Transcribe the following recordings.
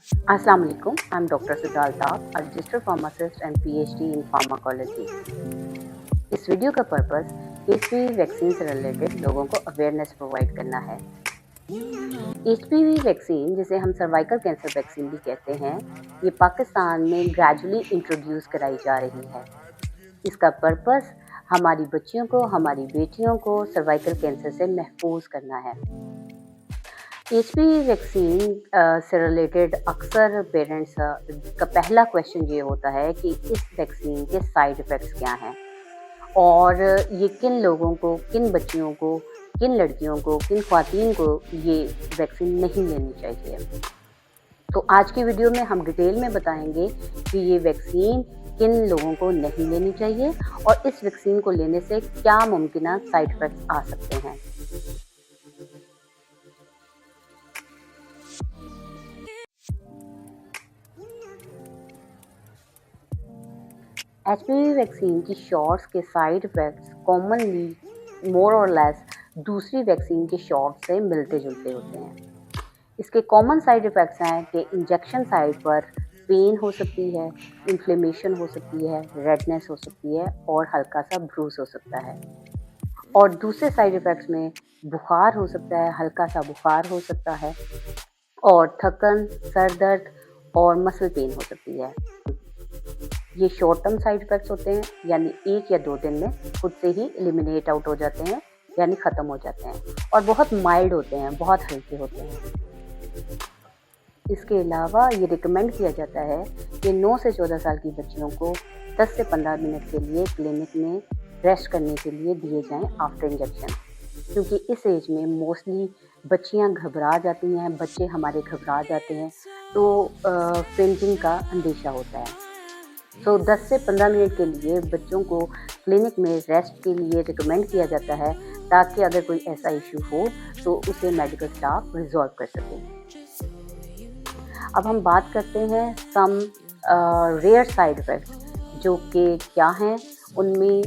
Assalamu alaikum. I'm Dr. Sujal Taab, a registered pharmacist and PhD in pharmacology. इस video का purpose HPV vaccine से related लोगों को awareness provide करना है। एचपीवी वैक्सीन, जिसे हम सर्वाइकल कैंसर वैक्सीन भी कहते हैं, ये पाकिस्तान में ग्रेजुअली इंट्रोड्यूस कराई जा रही है। इसका पर्पस हमारी बच्चियों को, हमारी बेटियों को सर्वाइकल कैंसर से महफूज करना है। एचपीवी वैक्सीन से रिलेटेड अक्सर पेरेंट्स का पहला क्वेश्चन ये होता है कि इस वैक्सीन के साइड इफ़ेक्ट्स क्या हैं और ये किन लोगों को, किन बच्चियों को, किन लड़कियों को, किन ख़वातीन को ये वैक्सीन नहीं लेनी चाहिए। तो आज की वीडियो में हम डिटेल में बताएंगे कि ये वैक्सीन किन लोगों को नहीं लेनी चाहिए और इस वैक्सीन को लेने से क्या मुमकिन साइड इफ़ेक्ट्स आ सकते हैं। एचपीवी वैक्सीन की शॉट्स के साइड इफ़ेक्ट्स कॉमनली मोर और लेस दूसरी वैक्सीन के शॉट से मिलते जुलते होते हैं। इसके कॉमन साइड इफ़ेक्ट्स हैं कि इंजेक्शन साइट पर पेन हो सकती है, इन्फ्लेमेशन हो सकती है, रेडनेस हो सकती है और हल्का सा ब्रूस हो सकता है। और दूसरे साइड इफ़ेक्ट्स में बुखार हो सकता है, हल्का सा बुखार हो सकता है और थकन, सर दर्द और मसल पेन हो सकती है। ये शॉर्ट टर्म साइड इफ़ेक्ट्स होते हैं, यानी 1 या 2 दिन में खुद से ही एलिमिनेट आउट हो जाते हैं, यानी ख़त्म हो जाते हैं और बहुत माइल्ड होते हैं, बहुत हल्के होते हैं। इसके अलावा ये रिकमेंड किया जाता है कि 9 से 14 साल की बच्चियों को 10 से 15 मिनट के लिए क्लिनिक में रेस्ट करने के लिए दिए जाएं आफ्टर इंजेक्शन, क्योंकि इस एज में मोस्टली बच्चियां घबरा जाती हैं, बच्चे हमारे घबरा जाते हैं, तो फेंटिंग का अंदेशा होता है। तो 10 से 15 मिनट के लिए बच्चों को क्लिनिक में रेस्ट के लिए रिकमेंड किया जाता है, ताकि अगर कोई ऐसा इशू हो तो उसे मेडिकल स्टाफ रिजॉल्व कर सके। अब हम बात करते हैं सम रेयर साइड इफ़ेक्ट्स, जो कि क्या हैं। उनमें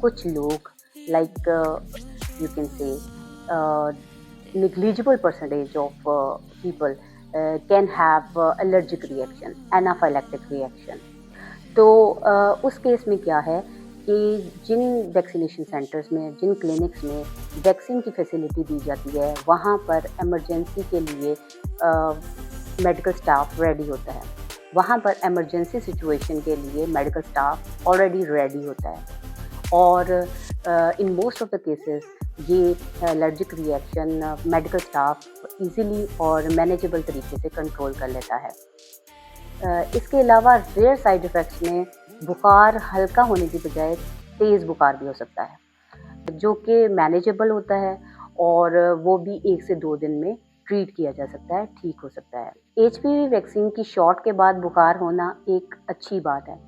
कुछ लोग like you can say negligible percentage of people can have allergic reaction, anaphylactic reaction। तो उस केस में क्या है कि जिन वैक्सीनेशन सेंटर्स में, जिन क्लिनिक्स में वैक्सीन की फैसिलिटी दी जाती है, वहाँ पर इमरजेंसी के लिए मेडिकल स्टाफ रेडी होता है। वहाँ पर इमरजेंसी सिचुएशन के लिए मेडिकल स्टाफ ऑलरेडी रेडी होता है और in most of the cases ये allergic reaction medical staff easily और मैनेजेबल तरीके से कंट्रोल कर लेता है। इसके अलावा रेयर साइड इफ़ेक्ट्स में बुखार हल्का होने की बजाय तेज़ बुखार भी हो सकता है, जो कि मैनेजेबल होता है और वो भी 1 से 2 दिन में ट्रीट किया जा सकता है, ठीक हो सकता है। एचपीवी वैक्सीन की शॉट के बाद बुखार होना एक अच्छी बात है,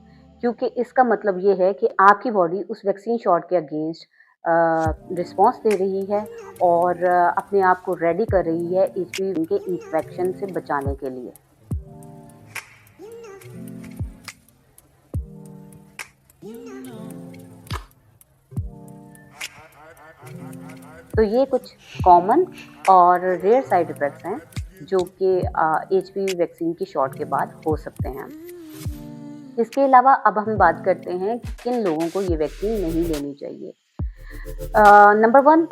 क्योंकि इसका मतलब ये है कि आपकी बॉडी उस वैक्सीन शॉट के अगेंस्ट रिस्पॉन्स दे रही है और अपने आप को रेडी कर रही है एचपीवी के इन्फेक्शन से बचाने के लिए। तो ये कुछ कॉमन और रेयर साइड इफ़ेक्ट्स हैं जो कि एचपीवी वैक्सीन की शॉट के बाद हो सकते हैं। इसके अलावा अब हम बात करते हैं कि किन लोगों को ये वैक्सीन नहीं लेनी चाहिए। नंबर 1,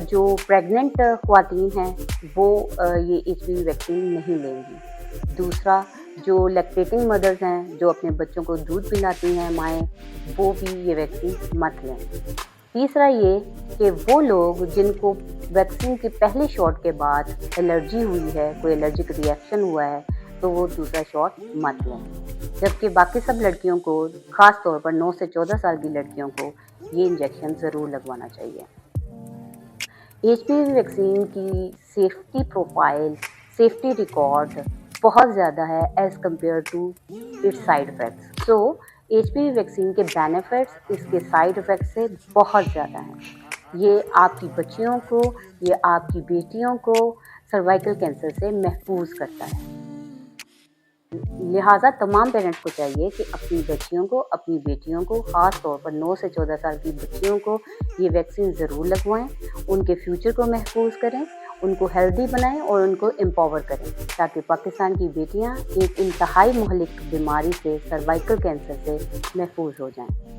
जो प्रेग्नेंट ख़वातीन हैं वो ये एचपीवी वैक्सीन नहीं लेंगी। दूसरा, जो लैक्टेटिंग मदर्स हैं, जो अपने बच्चों को दूध पिलाती हैं माएँ, वो भी ये वैक्सीन मत लें। तीसरा ये कि वो लोग जिनको वैक्सीन के पहले शॉट के बाद एलर्जी हुई है, कोई एलर्जिक रिएक्शन हुआ है, तो वो दूसरा शॉट मत लें। जबकि बाकी सब लड़कियों को, ख़ास तौर पर 9 से 14 साल की लड़कियों को ये इंजेक्शन ज़रूर लगवाना चाहिए। एचपीवी वैक्सीन की सेफ्टी प्रोफाइल, सेफ्टी रिकॉर्ड बहुत ज़्यादा है as compare to its side effects. So HPV vaccine के बेनिफिट्स इसके साइड इफ़ेक्ट्स से बहुत ज़्यादा हैं। ये आपकी बच्चियों को, ये आपकी बेटियों को सर्वाइकल कैंसर से महफूज करता है। लिहाजा तमाम पेरेंट्स को चाहिए कि अपनी बच्चियों को, अपनी बेटियों को, ख़ास तौर पर 9 से 14 साल की बच्चियों को ये वैक्सीन ज़रूर लगवाएं, उनके फ्यूचर को महफूज करें उनको हेल्दी बनाएं और उनको एम्पावर करें, ताकि पाकिस्तान की बेटियां एक इंतहाई मुहलिक बीमारी से, सर्वाइकल कैंसर से महफूज हो जाएं।